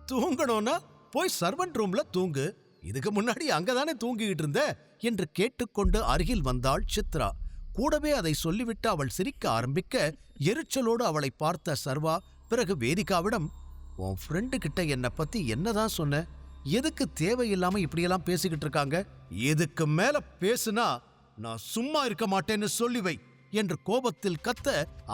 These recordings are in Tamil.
தூங்கணும்னா போய் சர்வன்ட் ரூம்ல தூங்கு, இதுக்கு முன்னாடி அங்கதானே தூங்கிக்கிட்டு இருந்த என்று கேட்டுக்கொண்டு அருகில் வந்தாள் சித்ரா. கூடவே அதை சொல்லிவிட்டு அவள் சிரிக்க ஆரம்பிக்க எரிச்சலோடு அவளை பார்த்த சர்வா பிறகு வேதிகாவிடம், உன் ஃப்ரெண்டு கிட்ட என்னை பத்தி என்னதான் சொன்ன? எதுக்கு தேவையில்லாம இப்படியெல்லாம் பேசிக்கிட்டு இருக்காங்க? எதுக்கு மேல பேசுனா நான் சும்மா இருக்க மாட்டேன்னு சொல்லிவை என்று கோபத்தில் கத்த,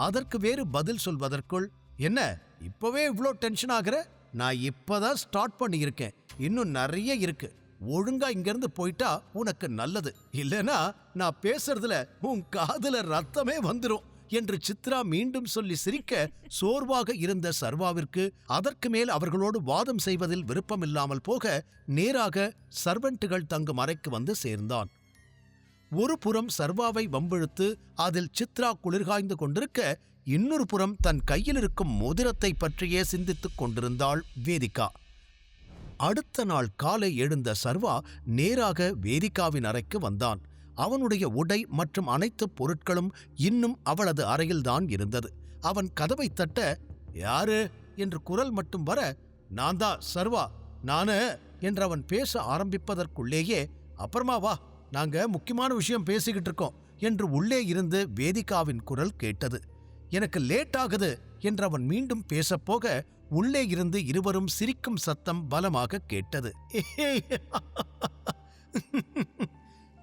அதற்கு வேறு பதில் சொல்வதற்குள், என்ன இப்பவே இவ்ளோ டென்ஷன் ஆகுற? நான் இப்பதான் ஸ்டார்ட் பண்ணியிருக்கேன், இன்னும் நிறைய இருக்கு. ஒழுங்கா இங்கிருந்து போயிட்டா உனக்கு நல்லது, இல்லனா நான் பேசுறதுல உன் காதுல ரத்தமே வந்துரும் என்று சித்ரா மீண்டும் சொல்லி சிரிக்க, சோர்வாக இருந்த சர்வாவிற்கு அதற்கு மேல் அவர்களோடு வாதம் செய்வதில் விருப்பமில்லாமல் போக நேராக சர்வெண்ட்டுகள் தங்கும் அறைக்கு வந்து சேர்ந்தான். ஒரு புறம் சர்வாவை வம்பிழுத்து அதில் சித்ரா குளிர்காய்ந்து கொண்டிருக்க, இன்னொரு புறம் தன் கையில் இருக்கும் மோதிரத்தை பற்றியே சிந்தித்துக் கொண்டிருந்தாள் வேதிகா. அடுத்த நாள் காலை எழுந்த சர்வா நேராக வேதிகாவின் அறைக்கு வந்தான். அவனுடைய உடை மற்றும் அனைத்து பொருட்களும் இன்னும் அவளது அறையில்தான் இருந்தது. அவன் கதவை தட்ட, யாரு என்று குரல் மட்டும் வர, நான் தான் சர்வா, நானு என்று அவன் பேச ஆரம்பிப்பதற்குள்ளேயே, அப்புறமா வா, நாங்க முக்கியமான விஷயம் பேசிக்கிட்டு இருக்கோம் என்று உள்ளே இருந்து வேதிகாவின் குரல் கேட்டது. எனக்கு லேட் ஆகுது என்று அவன் மீண்டும் பேசப்போக உள்ளே இருந்து இருவரும் சிரிக்கும் சத்தம் பலமாக கேட்டது.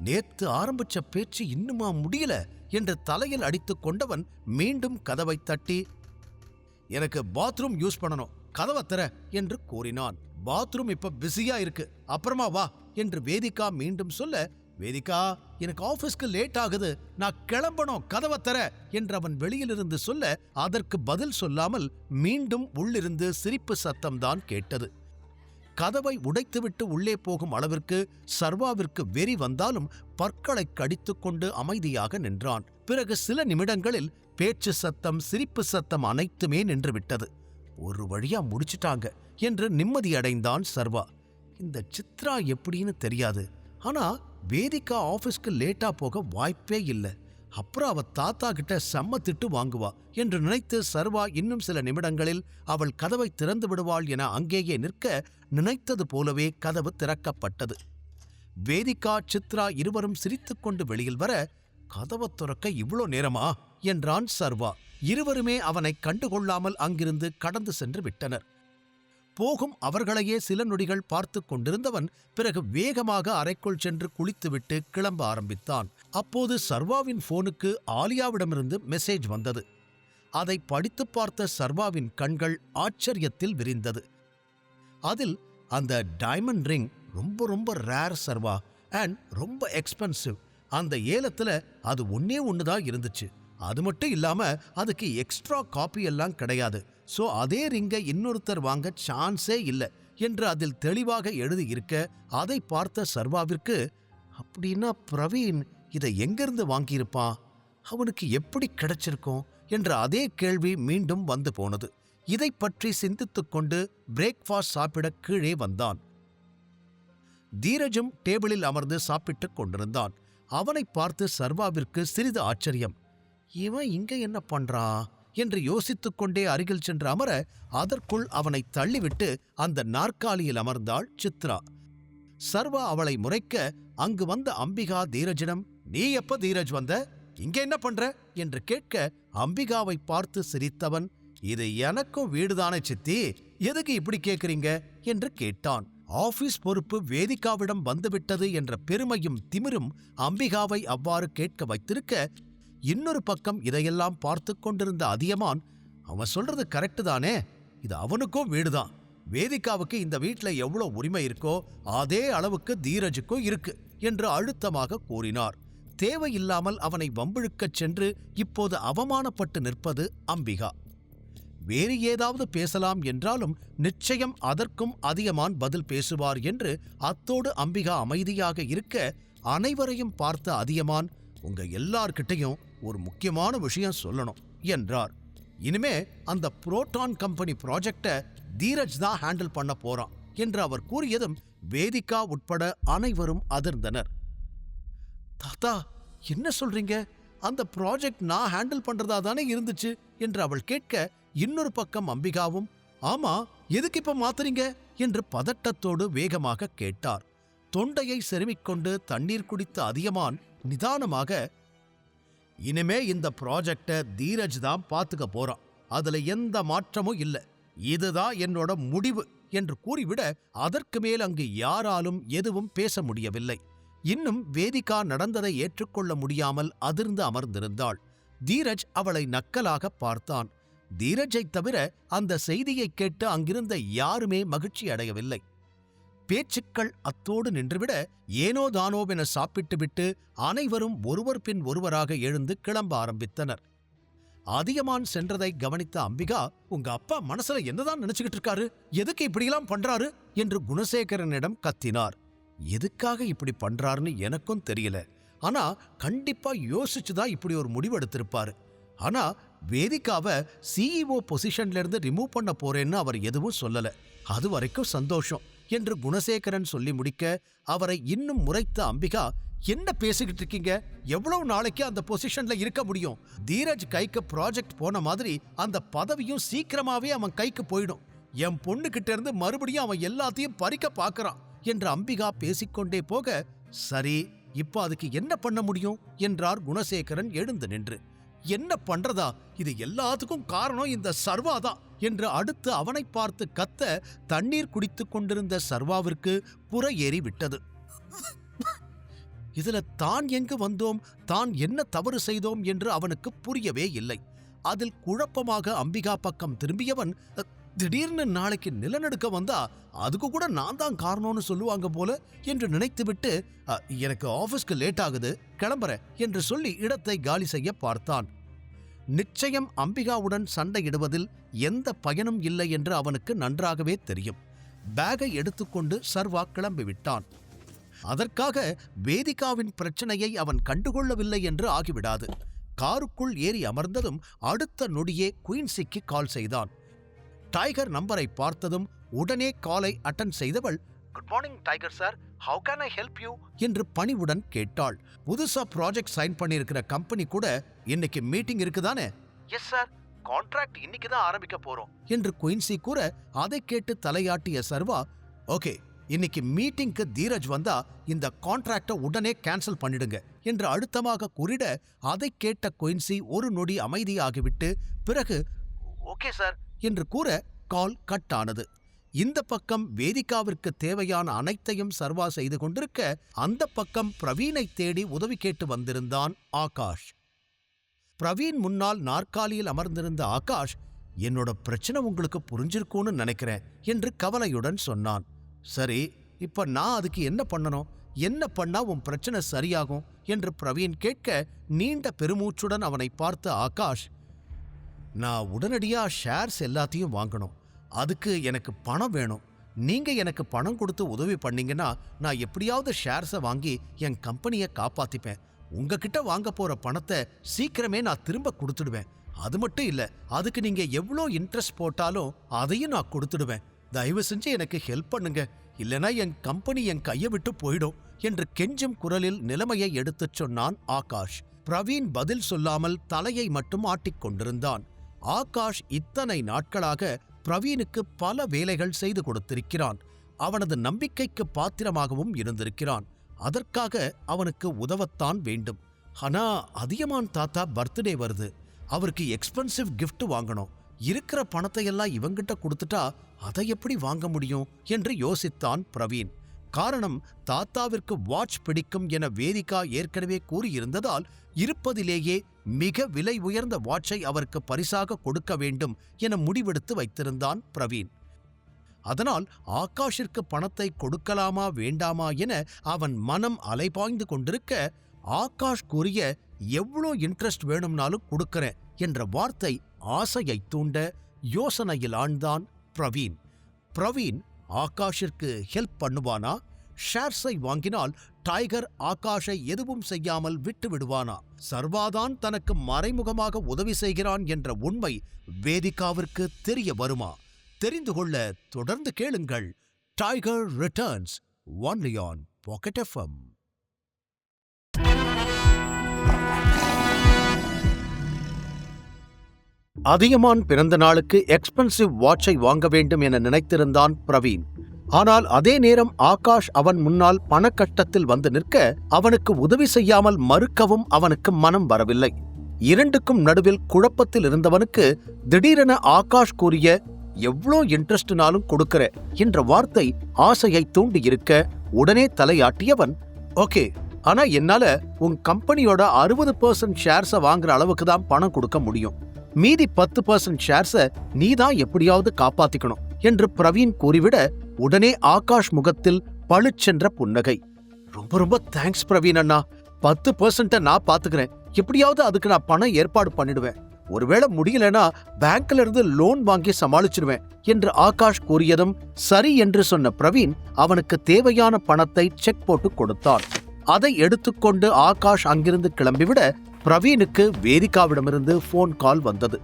நேத்து ஆரம்பிச்ச பேச்சு இன்னுமா முடியல என்று தலையில் அடித்துக் கொண்டவன் மீண்டும் கதவை தட்டி, எனக்கு பாத்ரூம் யூஸ் பண்ணணும், கதவை தர என்று கூறினான். பாத்ரூம் இப்ப பிஸியா இருக்கு, அப்புறமா வா என்று வேதிகா மீண்டும் சொல்ல, வேதிகா எனக்கு ஆபீஸ்க்கு லேட் ஆகுது, நான் கிளம்பணும், கதவை தர என்று அவன் வெளியிலிருந்து சொல்ல, அதற்கு பதில் சொல்லாமல் மீண்டும் உள்ளிருந்து சிரிப்பு சத்தம்தான் கேட்டது. கதவை உடைத்துவிட்டு உள்ளே போகும் அளவிற்கு சர்வாவிற்கு வெறி வந்தாலும் பற்களை கடித்துக்கொண்டு அமைதியாக நின்றான். பிறகு சில நிமிடங்களில் பேச்சு சத்தம், சிரிப்பு சத்தம் அனைத்துமே நின்றுவிட்டது. ஒரு வழியா முடிச்சிட்டாங்க என்று நிம்மதியடைந்தான் சர்வா. இந்த சித்ரா எப்படின்னு தெரியாது, ஆனா வேதிகா ஆபீஸ்க்கு லேட்டா போக வாய்ப்பே இல்லை. அப்புறம் அவ தாத்தா கிட்ட செம்ம திட்டு வாங்குவா என்று நினைத்து சர்வா இன்னும் சில நிமிடங்களில் அவள் கதவை திறந்து விடுவாள் என அங்கேயே நிற்க, நினைத்தது போலவே கதவு திறக்கப்பட்டது. வேதிகா, சித்ரா இருவரும் சிரித்துக்கொண்டு வெளியில் வர, கதவை துறக்க இவ்வளோ நேரமா என்றான் சர்வா. இருவருமே அவனை கண்டுகொள்ளாமல் அங்கிருந்து கடந்து சென்று விட்டனர். போகும் அவர்களையே சில நொடிகள் பார்த்து கொண்டிருந்தவன் பிறகு வேகமாக அறைக்குள் சென்று குளித்துவிட்டு கிளம்ப ஆரம்பித்தான். அப்போது சர்வாவின் போனுக்கு ஆலியாவிடமிருந்து மெசேஜ் வந்தது. அதை படித்து பார்த்த சர்வாவின் கண்கள் ஆச்சரியத்தில் விரிந்தது. அதில் அந்த டைமண்ட் ரிங் ரொம்ப ரொம்ப ரேர் சர்வா, அண்ட் ரொம்ப எக்ஸ்பென்சிவ். அந்த ஏலத்துல அது ஒன்னுதான் இருந்துச்சு. அது மட்டும் இல்லாம அதுக்கு எக்ஸ்ட்ரா காப்பி எல்லாம் கிடையாது. சோ அதே ரிங்கை இன்னொருத்தர் வாங்க சான்ஸே இல்லை என்று அதில் தெளிவாக எழுதி இருக்க, அதை பார்த்த சர்வாவிற்கு, அப்படின்னா பிரவீன் இதை எங்கிருந்து வாங்கியிருப்பான், அவனுக்கு எப்படி கிடைச்சிருக்கும் என்ற அதே கேள்வி மீண்டும் வந்து போனது. இதை பற்றி சிந்தித்துக் கொண்டு பிரேக்ஃபாஸ்ட் சாப்பிட கீழே வந்தான். தீரஜும் டேபிளில் அமர்ந்து சாப்பிட்டுக் கொண்டிருந்தான். அவனை பார்த்து சர்வாவிற்கு சிறிது ஆச்சரியம். இவன் இங்க என்ன பண்றான் என்று யோசித்துக் கொண்டே அருகில் சென்று அமர, அதற்குள் அவனை தள்ளிவிட்டு அந்த நாற்காலியில் அமர்ந்தாள் சித்ரா. சர்வா அவளை முறைக்க, அங்கு வந்த அம்பிகா தீரஜிடம், நீ எப்ப தீரஜ் வந்த, இங்க என்ன பண்ற என்று கேட்க, அம்பிகாவை பார்த்து சிரித்தவன், இது எனக்கும் வீடுதானே சித்தி, எதுக்கு இப்படி கேட்கிறீங்க என்று கேட்டான். ஆபீஸ் பொறுப்பு வேதிகாவிடம் வந்துவிட்டது என்ற பெருமையும் திமிரும் அம்பிகாவை அவ்வாறு கேட்க வைத்திருக்க, இன்னொரு பக்கம் இதையெல்லாம் பார்த்து கொண்டிருந்த அதியமான், அவன் சொல்றது கரெக்டு தானே, இது அவனுக்கும் வீடுதான், வேதிகாவுக்கு இந்த வீட்டில் எவ்வளவு உரிமை இருக்கோ அதே அளவுக்கு தீரஜுக்கும் இருக்கு என்று அழுத்தமாக கூறினார். தேவையில்லாமல் அவனை வம்பிழுக்கச் சென்று இப்போது அவமானப்பட்டு நிற்பது அம்பிகா. வேறு ஏதாவது பேசலாம் என்றாலும் நிச்சயம் அதற்கும் அதியமான் பதில் பேசுவார் என்று அத்தோடு அம்பிகா அமைதியாக இருக்க, அனைவரையும் பார்த்த அதியமான், உங்க எல்லார்கிட்டையும் ஒரு முக்கியமான விஷயம் சொல்லணும் என்றார். இனிமே அந்த புரோட்டான் கம்பெனி ப்ராஜெக்டை தீரஜ் தான் ஹேண்டில் பண்ண போறான் என்று அவர் கூறியதும் வேதிகா உட்பட அனைவரும் அதிர்ந்தனர். தாத்தா என்ன சொல்றீங்க, அந்த ப்ராஜெக்ட் நான் ஹேண்டில் பண்றதா தானே இருந்துச்சு என்று அவள் கேட்க, இன்னொரு பக்கம் அம்பிகாவும், ஆமா, எதுக்கு இப்ப மாத்துறீங்க என்று பதட்டத்தோடு வேகமாக கேட்டார். தொண்டையை செருமிக்கொண்டு தண்ணீர் குடித்த அதியமான் நிதானமாக, இனிமே இந்த ப்ராஜெக்ட தீரஜ் தான் பாத்துக்க போறான், அதுல எந்த மாற்றமும் இல்ல, இதுதான் என்னோட முடிவு என்று கூறிவிட அதற்கு மேல் அங்கு யாராலும் எதுவும் பேச முடியவில்லை. இன்னும் வேதிகா நடந்ததை ஏற்றுக்கொள்ள முடியாமல் அதிர்ந்து அமர்ந்திருந்தாள். தீரஜ் அவளை நக்கலாக பார்த்தான். தீரஜை தவிர அந்த செய்தியை கேட்டு அங்கிருந்த யாருமே மகிழ்ச்சி அடையவில்லை. பேச்சுக்கள் அத்தோடு நின்றுவிட ஏனோ தானோவென சாப்பிட்டுவிட்டு அனைவரும் ஒருவர் பின் ஒருவராக எழுந்து கிளம்ப ஆரம்பித்தனர். அதியமான் சென்றதை கவனித்த அம்பிகா, உங்க அப்பா மனசுல என்னதான் நினைச்சுக்கிட்டு இருக்காரு, எதுக்கு இப்படியெல்லாம் பண்றாரு என்று குணசேகரனிடம் கத்தினார். எதுக்காக இப்படி பண்றாருன்னு எனக்கும் தெரியல, ஆனா கண்டிப்பா யோசிச்சுதான் இப்படி ஒரு முடிவு எடுத்திருப்பாரு. ஆனா வேதிகாவை சிஇஓ பொசிஷன்ல இருந்து ரிமூவ் பண்ண போறேன்னு அவர் எதுவும் சொல்லல, அது வரைக்கும் சந்தோஷம் என்று குணசேகரன் சொல்லி முடிக்க அவரை இன்னும் முறைத்த அம்பிகா, என்ன பேசிக்கிட்டு இருக்கீங்க, எவ்வளவு நாளைக்கு அந்த பொசிஷன்ல இருக்க முடியும், தீரஜ் கைக்கு ப்ராஜெக்ட் போன மாதிரி அந்த பதவியும் சீக்கிரமாவே அவன் கைக்கு போயிடும், என் பொண்ணு கிட்ட இருந்து மறுபடியும் அவன் எல்லாத்தையும் பறிக்க பாக்குறான் என்று அம்பிகா பேசிக்கொண்டே போக, சரி இப்ப அதுக்கு என்ன பண்ண முடியும் என்றார் குணசேகரன் எழுந்து நின்று. என்ன பண்றதா, இது எல்லாத்துக்கும் காரணம் இந்த சர்வாதான் என்று அடுத்து அவனை பார்த்து கத்த தண்ணீர் குடித்துக் கொண்டிருந்த சர்வாவிற்கு புற ஏறி விட்டது. இதுல தான் எங்கு வந்தோம், தான் என்ன தவறு செய்தோம் என்று அவனுக்கு புரியவே இல்லை. அதில் குழப்பமாக அம்பிகா பக்கம் திரும்பியவன், திடீர்னு நாளைக்கு நிலநடுக்க வந்தா அதுக்கு கூட நான் தான் காரணம்னு சொல்லுவாங்க போல என்று நினைத்துவிட்டு, எனக்கு ஆபீஸ்க்கு லேட் ஆகுது, கிளம்புறேன் என்று சொல்லி இடத்தை காலி செய்ய பார்த்தான். நிச்சயம் அம்பிகாவுடன் சண்டையிடுவதில் எந்த பயனும் இல்லை என்று அவனுக்கு நன்றாகவே தெரியும். பேகை எடுத்துக்கொண்டு சர்வா கிளம்பிவிட்டான். அதற்காக வேதிகாவின் பிரச்சனையை அவன் கண்டுகொள்ளவில்லை என்று ஆகிவிடாது. காருக்குள் ஏறி அமர்ந்ததும் அடுத்த நொடியே குயின்சிக்கு கால் செய்தான். டைகர் நம்பரை பார்த்ததும் உடனே காலை அட்டன் செய்தவள், good morning tiger sir, how can I help you என்று பணிவுடன் கேட்டாள். புதுசா ப்ராஜெக்ட் சைன் பண்ணியிருக்கிற கம்பெனி கூட இன்னைக்கு மீட்டிங் இருக்குதானே? எஸ் சார், கான்ட்ராக்ட் இன்னைக்கு தான் ஆரம்பிக்க போறோம் என்று குயின்சி கூற அதை கேட்டு தலையாட்டிய சர்வா, ஓகே, இன்னைக்கு மீட்டிங்க்கு தீரஜ் வந்தா இந்த கான்ட்ராக்டை உடனே கேன்சல் பண்ணிடுங்க என்று அழுத்தமாக கூறிட அதை கேட்ட குயின்சி ஒரு நொடி அமைதியாகிவிட்டு பிறகு ஓகே சார் என்று கூற கால் கட் ஆனது. இந்த பக்கம் வேதிகாவிற்கு தேவையான அனைத்தையும் சர்வா செய்து கொண்டிருக்க அந்த பக்கம் பிரவீனை தேடி உதவி கேட்டு வந்திருந்தான் ஆகாஷ். பிரவீன் முன்னால் நாற்காலியில் அமர்ந்திருந்த ஆகாஷ், என்னோட பிரச்சனை உங்களுக்கு புரிஞ்சிருக்கும்னு நினைக்கிறேன் என்று கவலையுடன் சொன்னான். சரி, இப்ப நான் அதுக்கு என்ன பண்ணணும், என்ன பண்ணா உன் பிரச்சனை சரியாகும் என்று பிரவீன் கேட்க நீண்ட பெருமூச்சுடன் அவனை பார்த்த ஆகாஷ், நான் உடனடியா ஷேர்ஸ் எல்லாத்தையும் வாங்கணும், அதுக்கு எனக்கு பணம் வேணும், நீங்க எனக்கு பணம் கொடுத்து உதவி பண்ணீங்கன்னா நான் எப்படியாவது ஷேர்ஸை வாங்கி என் கம்பெனியை காப்பாத்திப்பேன், உங்ககிட்ட வாங்க போற பணத்தை சீக்கிரமே நான் திரும்ப கொடுத்துடுவேன், அது மட்டும் இல்ல, அதுக்கு நீங்க எவ்வளோ இன்ட்ரெஸ்ட் போட்டாலும் அதையும் நான் கொடுத்துடுவேன், தயவு செஞ்சு எனக்கு ஹெல்ப் பண்ணுங்க, இல்லைனா என் கம்பெனி என் கையை விட்டு போயிடும் என்று கெஞ்சும் குரலில் நிலைமையை எடுத்துச் சொன்னான் ஆகாஷ். பிரவீன் பதில் சொல்லாமல் தலையை மட்டும் ஆட்டிக்கொண்டிருந்தான். ஆகாஷ் இத்தனை நாட்களாக பிரவீனுக்கு பல வேலைகள் செய்து கொடுத்திருக்கிறான். அவனது நம்பிக்கைக்கு பாத்திரமாகவும் இருந்திருக்கிறான். அதற்காக அவனுக்கு உதவத்தான் வேண்டும். ஆனா அதியமான் தாத்தா பர்த்டே வருது, அவருக்கு எக்ஸ்பென்சிவ் கிஃப்ட் வாங்கணும், இருக்கிற பணத்தையெல்லாம் இவங்கிட்ட கொடுத்துட்டா அதை எப்படி வாங்க முடியும் என்று யோசித்தான் பிரவீன். காரணம், தாத்தாவிற்கு வாட்ச் பிடிக்கும் என வேதிகா ஏற்கனவே கூறியிருந்ததால் இருப்பதிலேயே மிக விலை உயர்ந்த வாட்சை அவருக்கு பரிசாக கொடுக்க வேண்டும் என முடிவெடுத்து வைத்திருந்தான் பிரவீன். அதனால் ஆகாஷிற்கு பணத்தை கொடுக்கலாமா வேண்டாமா என அவன் மனம் அலைபாய்ந்து கொண்டிருக்க, ஆகாஷ் கூறிய எவ்வளோ இன்ட்ரெஸ்ட் வேணும்னாலும் கொடுக்கறேன் என்ற வார்த்தை ஆசையை தூண்ட யோசனையில் ஆழ்ந்தான் பிரவீன். பிரவீன் ஆகாஷிற்கு ஹெல்ப் பண்ணுவானா? ஷேர்ஸை வாங்கினால் டைகர் ஆகாஷை எதுவும் செய்யாமல் விட்டு விடுவானா? சர்வாதான் தனக்கு மறைமுகமாக உதவி செய்கிறான் என்ற உண்மை வேதிகாவிற்கு தெரிய வருமா? தெரிந்து கொள்ள தொடர்ந்து கேளுங்கள். Tiger returns, only on pocket FM. Athiyaman பிறந்த நாளுக்கு எக்ஸ்பென்சிவ் வாட்சை வாங்க வேண்டும் என நினைத்திருந்தான் பிரவீன். ஆனால் அதே நேரம் ஆகாஷ் அவன் முன்னால் பணக்கஷ்டத்தில் வந்து நிற்க அவனுக்கு உதவி செய்யாமல் மறுக்கவும் அவனுக்கு மனம் வரவில்லை. இரண்டுக்கும் நடுவில் குழப்பத்தில் இருந்தவனுக்கு திடீரென ஆகாஷ் கூறிய எவ்வளோ இன்ட்ரெஸ்ட்னாலும் கொடுக்கிற என்ற வார்த்தை ஆசையை தூண்டியிருக்க உடனே தலையாட்டியவன், ஓகே, ஆனா என்னால உன் கம்பெனியோட 60% ஷேர்ஸை வாங்குற அளவுக்கு தான் பணம் கொடுக்க முடியும். மீதி 10% ஷேர்ஸை நீதான் எப்படியாவது காப்பாத்திக்கணும் என்று பிரவீன் கூறிவிட உடனே ஆகாஷ் முகத்தில் பளிச்சென்ற புன்னகை. ரொம்ப ரொம்ப தேங்க்ஸ் பிரவீன் அண்ணா. 10% நான் பாத்துக்கிறேன். எப்படியாவது அதுக்கு நான் பணம் ஏற்பாடு பண்ணிடுவேன். ஒருவேளை முடியலனா பேங்க்ல இருந்து லோன் வாங்கி சமாளிச்சிருவேன் என்று ஆகாஷ் கூறியதும் சரி என்று சொன்ன பிரவீன் அவனுக்கு தேவையான பணத்தை செக் போட்டு கொடுத்தான். அதை எடுத்துக்கொண்டு ஆகாஷ் அங்கிருந்து கிளம்பிவிட பிரவீனுக்கு வேதிகாவிடமிருந்து போன் கால் வந்தது.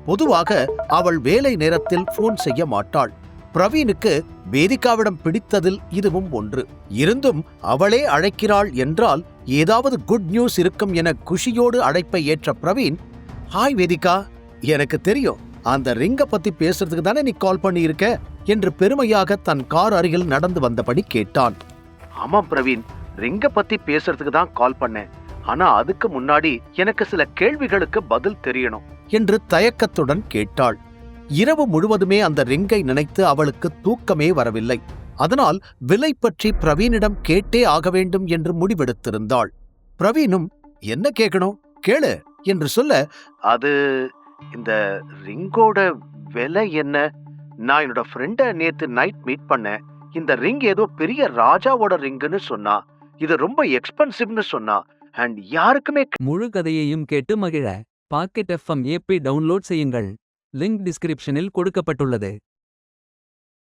பொதுவாக அவள் வேலை நேரத்தில் போன் செய்ய மாட்டாள். பிரவீனுக்கு வேதிகாவிடம் பிடித்ததில் இதுவும் ஒன்று. இருந்தும் அவளே அழைக்கிறாள் என்றால் ஏதாவது குட் நியூஸ் இருக்கும் என குஷியோடு அழைப்பை ஏற்ற பிரவீன், ஹாய் வேதிகா, எனக்கு தெரியும் அந்த ரிங்க பத்தி பேசுறதுக்கு தானே நீ கால் பண்ணியிருக்க என்று பெருமையாக தன் கார் அருகில் நடந்து வந்தபடி கேட்டான். ஆமாம் பிரவீன், ரிங்க பத்தி பேசுறதுக்கு தான் கால் பண்ணேன். ஆனா அதுக்கு முன்னாடி எனக்கு சில கேள்விகளுக்கு பதில் தெரியணும் என்று தயக்கத்துடன் கேட்டாள். இரவு முழுவதுமே அந்த ரிங்கை நினைத்து அவளுக்கு தூக்கமே வரவில்லை. அதனால் விலை பற்றி பிரவீனிடம் கேட்டே ஆக வேண்டும் என்று முடிவெடுத்திருந்தாள். பிரவீனும் என்ன கேட்கணும் கேளு என்று சொல்ல, அது இந்த ரிங்கோட விலை என்ன? நான் என்னோட ஃப்ரெண்ட நேத்து நைட் மீட் பண்ணேன். இந்த ரிங் ஏதோ பெரிய ராஜாவோட ரிங்குன்னு சொன்னா. இது ரொம்ப எக்ஸ்பென்சிவ்னு சொன்னா. அண்ட் யாருக்குமே முழு கதையையும் கேட்டு மகிழ பாக்கெட் FM ஏப்பை டவுன்லோட் செய்யுங்கள். லிங்க் டிஸ்கிரிப்ஷனில் கொடுக்கப்பட்டுள்ளது.